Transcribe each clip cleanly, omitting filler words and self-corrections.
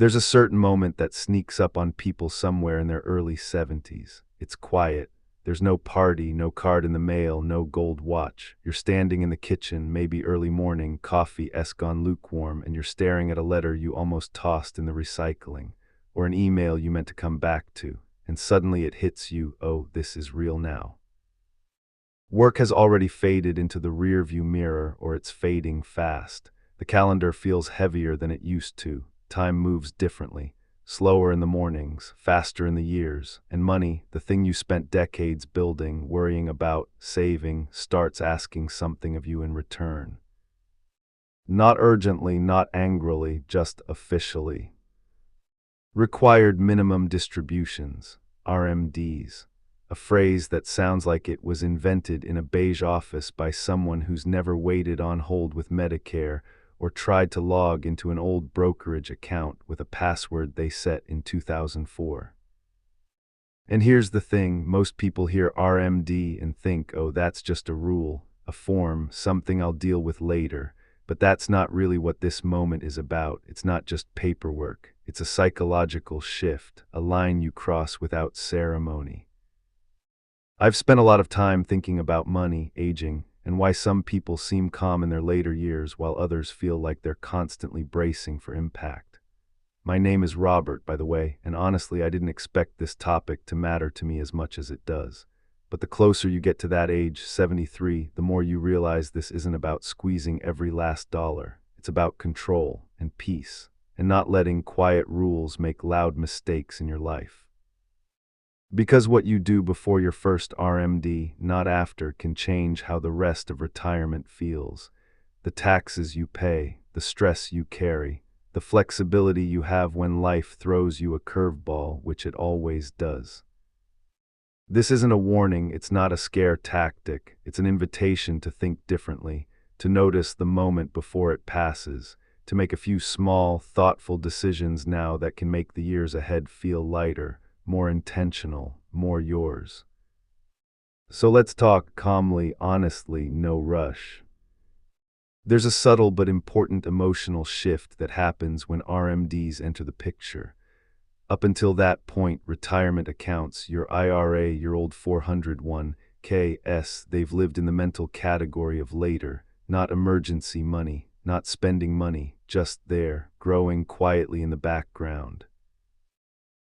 There's a certain moment that sneaks up on people somewhere in their early 70s. It's quiet. There's no party, no card in the mail, no gold watch. You're standing in the kitchen, maybe early morning, coffee-esque gone lukewarm, and you're staring at a letter you almost tossed in the recycling, or an email you meant to come back to, and suddenly it hits you, oh, this is real now. Work has already faded into the rearview mirror, or it's fading fast. The calendar feels heavier than it used to. Time moves differently, slower in the mornings, faster in the years, and money, the thing you spent decades building, worrying about, saving, starts asking something of you in return. Not urgently, not angrily, just officially. Required minimum distributions, RMDs. A phrase that sounds like it was invented in a beige office by someone who's never waited on hold with Medicare or tried to log into an old brokerage account with a password they set in 2004. And here's the thing, most people hear RMD and think, oh, that's just a rule, a form, something I'll deal with later. But that's not really what this moment is about. It's not just paperwork. It's a psychological shift, a line you cross without ceremony. I've spent a lot of time thinking about money, aging, and why some people seem calm in their later years while others feel like they're constantly bracing for impact. My name is Robert, by the way, and honestly, I didn't expect this topic to matter to me as much as it does. But the closer you get to that age, 73, the more you realize this isn't about squeezing every last dollar. It's about control and peace, and not letting quiet rules make loud mistakes in your life. Because what you do before your first RMD, not after, can change how the rest of retirement feels. The taxes you pay, the stress you carry, the flexibility you have when life throws you a curveball, which it always does. This isn't a warning, it's not a scare tactic, it's an invitation to think differently, to notice the moment before it passes, to make a few small, thoughtful decisions now that can make the years ahead feel lighter, more intentional, more yours. So let's talk calmly, honestly, no rush. There's a subtle but important emotional shift that happens when RMDs enter the picture. Up until that point, retirement accounts, your IRA, your old 401(k)s, they've lived in the mental category of later, not emergency money, not spending money, just there, growing quietly in the background.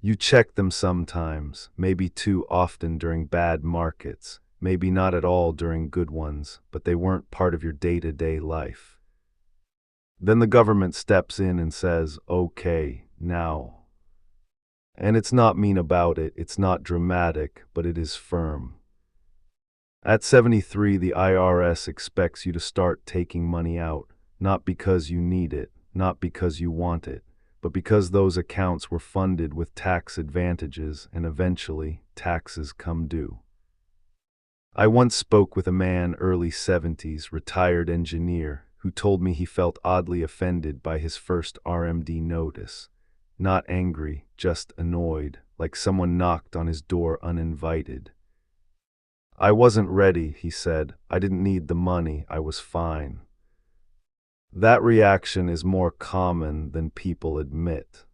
You check them sometimes, maybe too often during bad markets, maybe not at all during good ones, but they weren't part of your day-to-day life. Then the government steps in and says, okay, now. And it's not mean about it, it's not dramatic, but it is firm. At 73, the IRS expects you to start taking money out, not because you need it, not because you want it, but because those accounts were funded with tax advantages and eventually taxes come due. I once spoke with a man, early 70s, retired engineer, who told me he felt oddly offended by his first RMD notice. Not angry, just annoyed, like someone knocked on his door uninvited. I wasn't ready, he said. I didn't need the money, I was fine. That reaction is more common than people admit.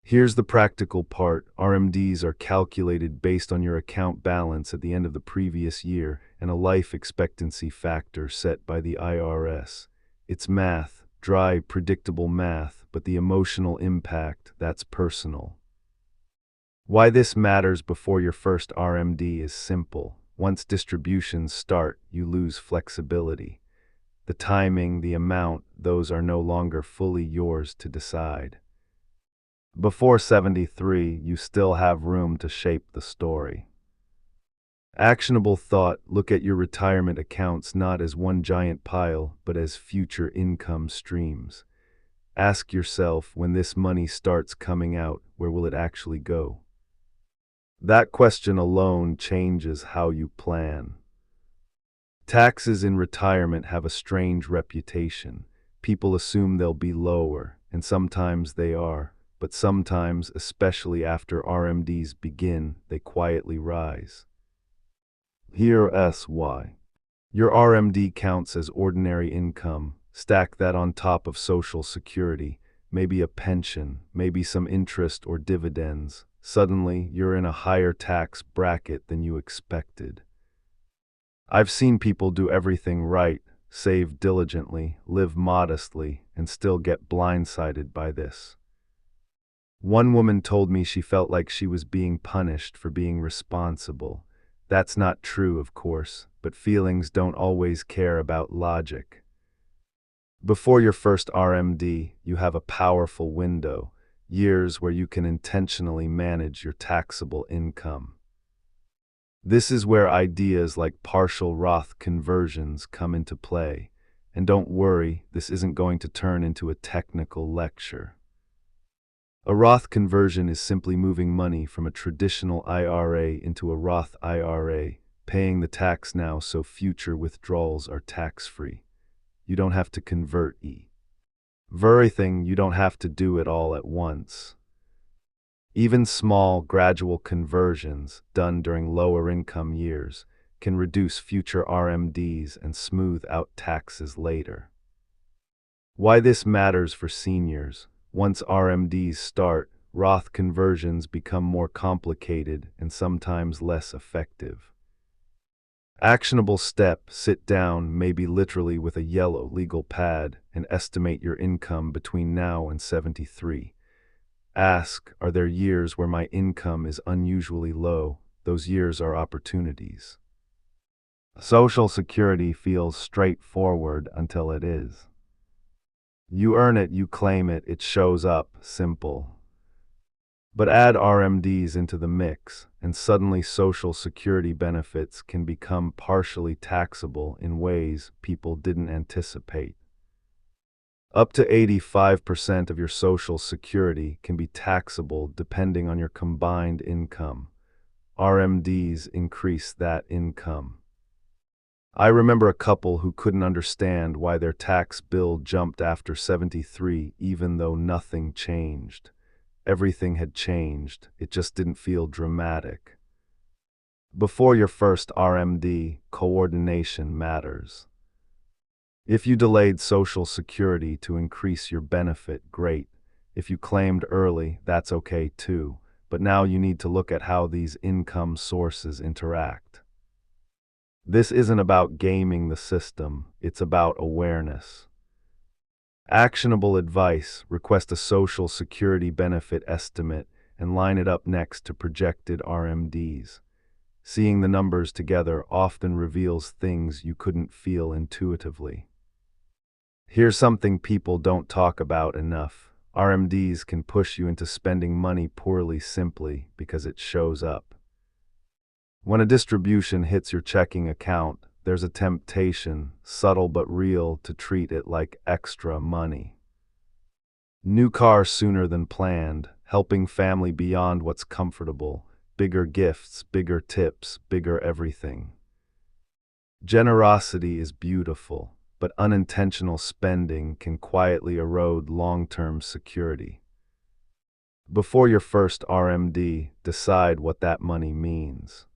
Here's the practical part. RMDs are calculated based on your account balance at the end of the previous year and a life expectancy factor set by the IRS. It's math, dry, predictable math, but the emotional impact, that's personal. Why this matters before your first RMD is simple. Once distributions start, you lose flexibility. The timing, the amount, those are no longer fully yours to decide. Before 73, you still have room to shape the story. Actionable thought, look at your retirement accounts not as one giant pile, but as future income streams. Ask yourself, when this money starts coming out, where will it actually go? That question alone changes how you plan. Taxes in retirement have a strange reputation. People assume they'll be lower, and sometimes they are, but sometimes, especially after RMDs begin, they quietly rise. Here's why. Your RMD counts as ordinary income. Stack that on top of Social Security, maybe a pension, maybe some interest or dividends. Suddenly, you're in a higher tax bracket than you expected. I've seen people do everything right, save diligently, live modestly, and still get blindsided by this. One woman told me she felt like she was being punished for being responsible. That's not true, of course, but feelings don't always care about logic. Before your first RMD, you have a powerful window, years where you can intentionally manage your taxable income. This is where ideas like partial Roth conversions come into play. And don't worry, this isn't going to turn into a technical lecture. A Roth conversion is simply moving money from a traditional IRA into a Roth IRA, paying the tax now so future withdrawals are tax-free. You don't have to convert everything, you don't have to do it all at once. Even small, gradual conversions, done during lower income years, can reduce future RMDs and smooth out taxes later. Why this matters for seniors: once RMDs start, Roth conversions become more complicated and sometimes less effective. Actionable step: sit down, maybe literally with a yellow legal pad, and estimate your income between now and 73. Ask, are there years where my income is unusually low? Those years are opportunities. Social Security feels straightforward until it is. You earn it, you claim it, it shows up, simple. But add RMDs into the mix, and suddenly Social Security benefits can become partially taxable in ways people didn't anticipate. Up to 85% of your Social Security can be taxable depending on your combined income. RMDs increase that income. I remember a couple who couldn't understand why their tax bill jumped after 73 even though nothing changed. Everything had changed, it just didn't feel dramatic. Before your first RMD, coordination matters. If you delayed Social Security to increase your benefit, great. If you claimed early, that's okay too. But now you need to look at how these income sources interact. This isn't about gaming the system, it's about awareness. Actionable advice: request a Social Security benefit estimate and line it up next to projected RMDs. Seeing the numbers together often reveals things you couldn't feel intuitively. Here's something people don't talk about enough. RMDs can push you into spending money poorly simply because it shows up. When a distribution hits your checking account, there's a temptation, subtle but real, to treat it like extra money. New car sooner than planned, helping family beyond what's comfortable, bigger gifts, bigger tips, bigger everything. Generosity is beautiful, but unintentional spending can quietly erode long-term security. Before your first RMD, decide what that money means.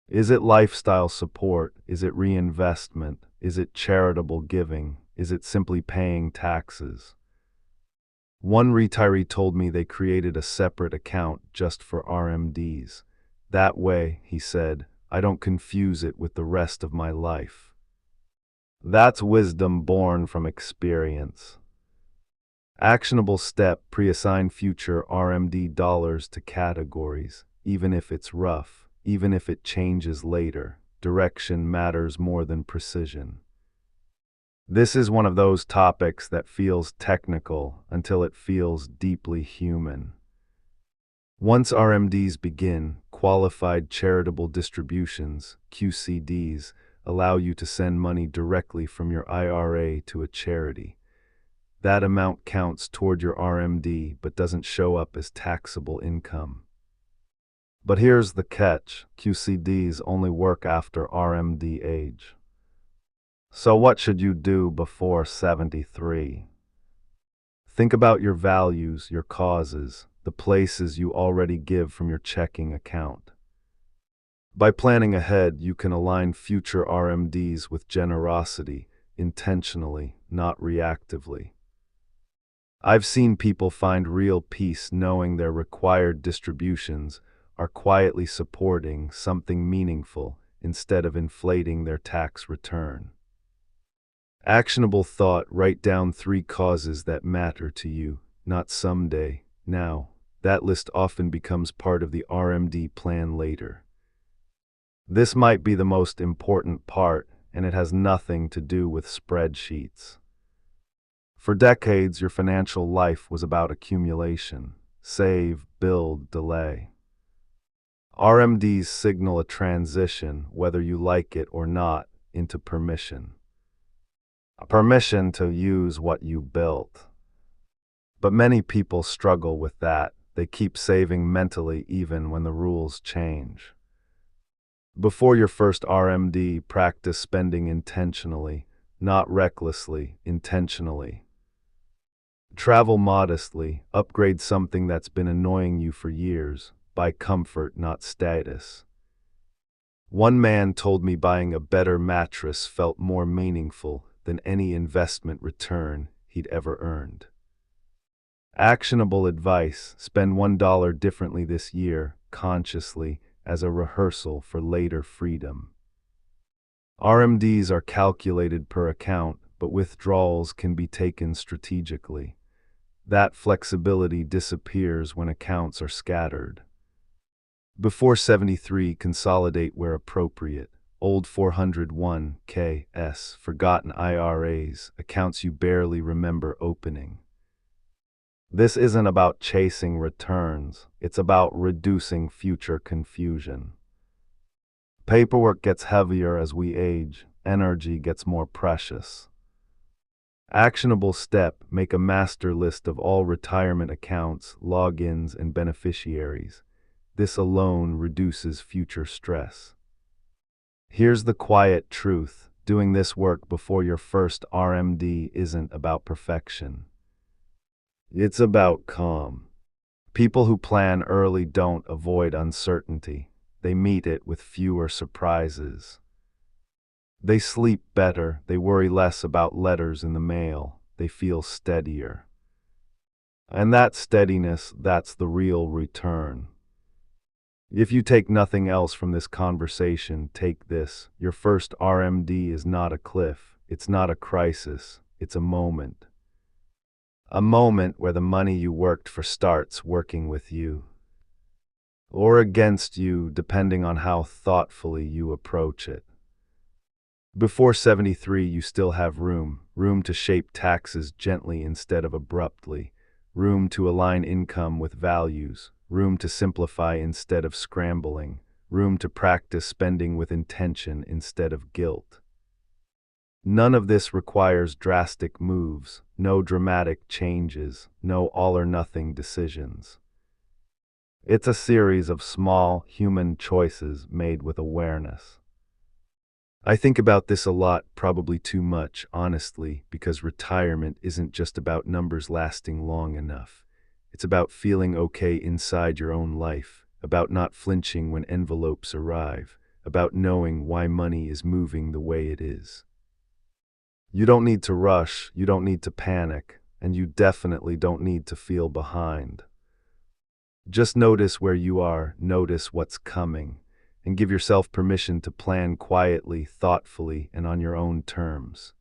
Is it lifestyle support? Is it reinvestment? Is it charitable giving? Is it simply paying taxes? One retiree told me they created a separate account just for RMDs. That way, he said, I don't confuse it with the rest of my life. That's wisdom born from experience. Actionable step: pre-assign future RMD dollars to categories, even if it's rough, even if it changes later. Direction matters more than precision. This is one of those topics that feels technical until it feels deeply human. Once RMDs begin, qualified charitable distributions, QCDs, allow you to send money directly from your IRA to a charity. That amount counts toward your RMD but doesn't show up as taxable income. But here's the catch: QCDs only work after RMD age. So what should you do before 73? Think about your values, your causes, the places you already give from your checking account. By planning ahead, you can align future RMDs with generosity, intentionally, not reactively. I've seen people find real peace knowing their required distributions are quietly supporting something meaningful instead of inflating their tax return. Actionable thought: write down 3 causes that matter to you, not someday, now. That list often becomes part of the RMD plan later. This might be the most important part, and it has nothing to do with spreadsheets. For decades, your financial life was about accumulation. Save, build, delay. RMDs signal a transition, whether you like it or not, into permission. A permission to use what you built. But many people struggle with that. They keep saving mentally even when the rules change. Before your first RMD, practice spending intentionally, not recklessly, intentionally. Travel modestly, upgrade something that's been annoying you for years, buy comfort, not status. One man told me buying a better mattress felt more meaningful than any investment return he'd ever earned. Actionable advice: spend $1 differently this year, consciously, as a rehearsal for later freedom. RMDs are calculated per account, but withdrawals can be taken strategically. That flexibility disappears when accounts are scattered. Before 73, consolidate where appropriate. Old 401(k)s, forgotten IRAs, accounts you barely remember opening. This isn't about chasing returns, it's about reducing future confusion. Paperwork gets heavier as we age, energy gets more precious. Actionable step: make a master list of all retirement accounts, logins, and beneficiaries. This alone reduces future stress. Here's the quiet truth: doing this work before your first RMD isn't about perfection. It's about calm. People who plan early don't avoid uncertainty. They meet it with fewer surprises. They sleep better, they worry less about letters in the mail, they feel steadier. And that steadiness, that's the real return. If you take nothing else from this conversation, take this: your first RMD is not a cliff, it's not a crisis, it's a moment. A moment where the money you worked for starts working with you. Or against you, depending on how thoughtfully you approach it. Before 73, you still have room to shape taxes gently instead of abruptly, room to align income with values, room to simplify instead of scrambling, room to practice spending with intention instead of guilt. None of this requires drastic moves, no dramatic changes, no all-or-nothing decisions. It's a series of small, human choices made with awareness. I think about this a lot, probably too much, honestly, because retirement isn't just about numbers lasting long enough. It's about feeling okay inside your own life, about not flinching when envelopes arrive, about knowing why money is moving the way it is. You don't need to rush, you don't need to panic, and you definitely don't need to feel behind. Just notice where you are, notice what's coming, and give yourself permission to plan quietly, thoughtfully, and on your own terms.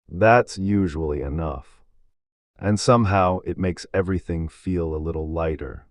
That's usually enough. And somehow it makes everything feel a little lighter.